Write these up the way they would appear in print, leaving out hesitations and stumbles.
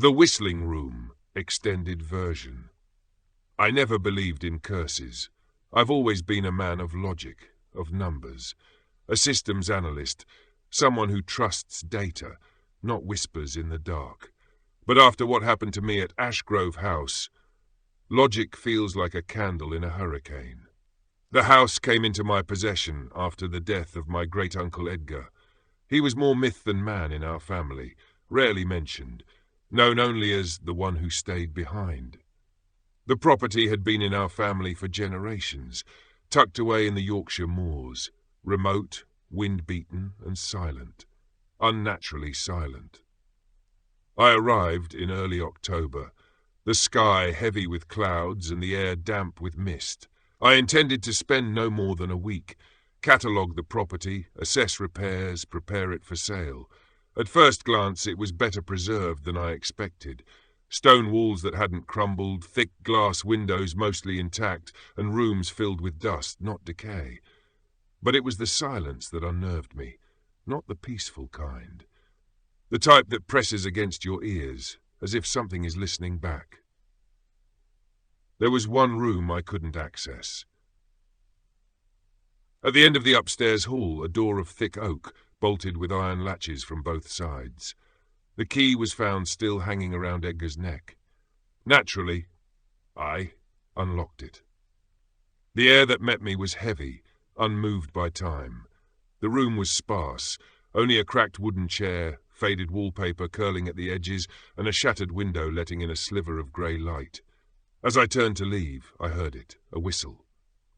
The Whistling Room, extended version. I never believed in curses. I've always been a man of logic, of numbers, a systems analyst, someone who trusts data, not whispers in the dark. But after what happened to me at Ashgrove House, logic feels like a candle in a hurricane. The house came into my possession after the death of my great-uncle Edgar. He was more myth than man in our family, rarely mentioned, known only as the one who stayed behind. The property had been in our family for generations, tucked away in the Yorkshire moors, remote, wind-beaten and silent, unnaturally silent. I arrived in early October, the sky heavy with clouds and the air damp with mist. I intended to spend no more than a week, catalogue the property, assess repairs, prepare it for sale. At first glance it was better preserved than I expected. Stone walls that hadn't crumbled, thick glass windows mostly intact, and rooms filled with dust, not decay. But it was the silence that unnerved me, not the peaceful kind. The type that presses against your ears, as if something is listening back. There was one room I couldn't access. At the end of the upstairs hall, a door of thick oak, bolted with iron latches from both sides. The key was found still hanging around Edgar's neck. Naturally, I unlocked it. The air that met me was heavy, unmoved by time. The room was sparse, only a cracked wooden chair, faded wallpaper curling at the edges, and a shattered window letting in a sliver of grey light. As I turned to leave, I heard it, a whistle.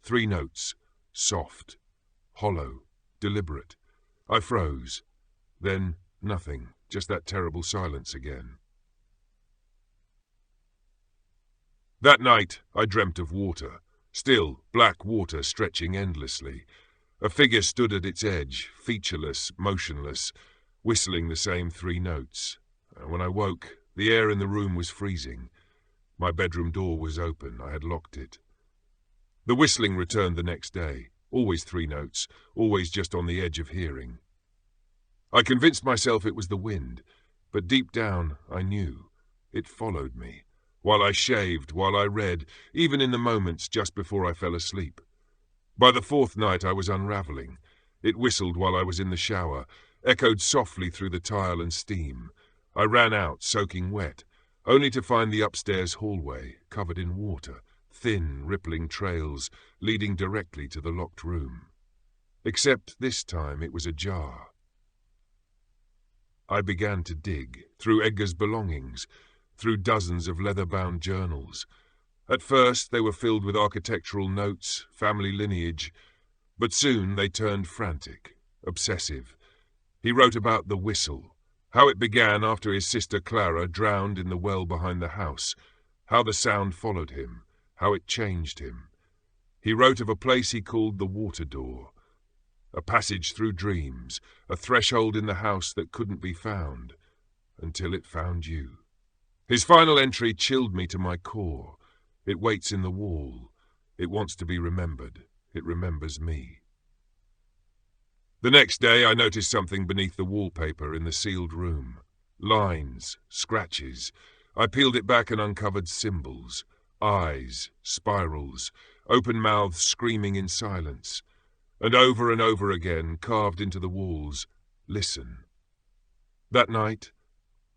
3 notes, soft, hollow, deliberate. I froze. Then nothing, just that terrible silence again. That night I dreamt of water, still black water stretching endlessly. A figure stood at its edge, featureless, motionless, whistling the same 3 notes. When I woke, the air in the room was freezing. My bedroom door was open. I had locked it. The whistling returned the next day. Always 3 notes, always just on the edge of hearing. I convinced myself it was the wind, but deep down I knew. It followed me, while I shaved, while I read, even in the moments just before I fell asleep. By the 4th night I was unravelling. It whistled while I was in the shower, echoed softly through the tile and steam. I ran out, soaking wet, only to find the upstairs hallway, covered in water, thin, rippling trails leading directly to the locked room. Except this time it was ajar. I began to dig, through Edgar's belongings, through dozens of leather-bound journals. At first they were filled with architectural notes, family lineage, but soon they turned frantic, obsessive. He wrote about the whistle, how it began after his sister Clara drowned in the well behind the house, how the sound followed him, how it changed him. He wrote of a place he called the Water Door, a passage through dreams, a threshold in the house that couldn't be found, until it found you. His final entry chilled me to my core. It waits in the wall. It wants to be remembered. It remembers me. The next day I noticed something beneath the wallpaper in the sealed room. Lines, scratches. I peeled it back and uncovered symbols. Eyes, spirals, open mouths screaming in silence. And over again, carved into the walls, listen. That night,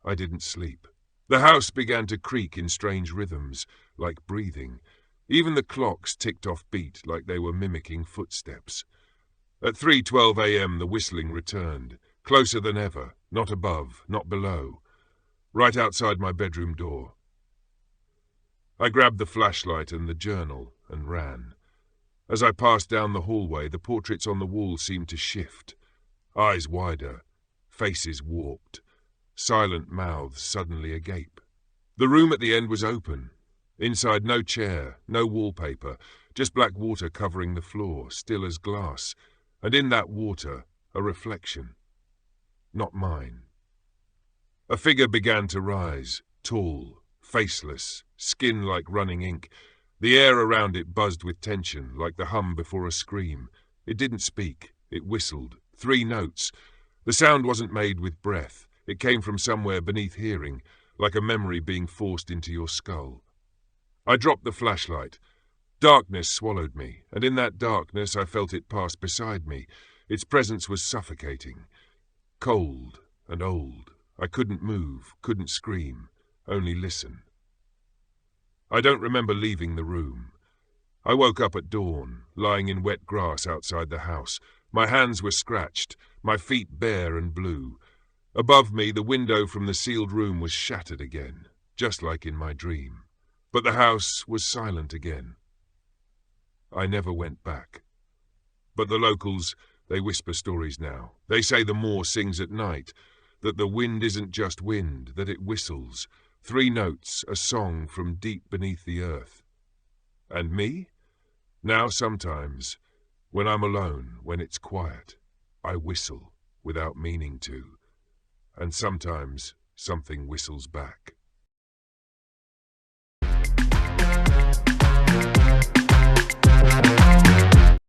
I didn't sleep. The house began to creak in strange rhythms, like breathing. Even the clocks ticked off beat like they were mimicking footsteps. At 3:12 a.m. the whistling returned, closer than ever, not above, not below, right outside my bedroom door. I grabbed the flashlight and the journal and ran. As I passed down the hallway, the portraits on the wall seemed to shift. Eyes wider, faces warped, silent mouths suddenly agape. The room at the end was open. Inside, no chair, no wallpaper, just black water covering the floor, still as glass, and in that water, a reflection. Not mine. A figure began to rise, tall, faceless, skin like running ink. The air around it buzzed with tension, like the hum before a scream. It didn't speak. It whistled. 3 notes. The sound wasn't made with breath. It came from somewhere beneath hearing, like a memory being forced into your skull. I dropped the flashlight. Darkness swallowed me, and in that darkness I felt it pass beside me. Its presence was suffocating. Cold and old. I couldn't move, couldn't scream, only listen. I don't remember leaving the room. I woke up at dawn, lying in wet grass outside the house. My hands were scratched, my feet bare and blue. Above me, the window from the sealed room was shattered again, just like in my dream. But the house was silent again. I never went back. But the locals, they whisper stories now. They say the moor sings at night, that the wind isn't just wind, that it whistles. 3 notes, a song from deep beneath the earth. And me? Now sometimes, when I'm alone, when it's quiet, I whistle without meaning to. And sometimes something whistles back.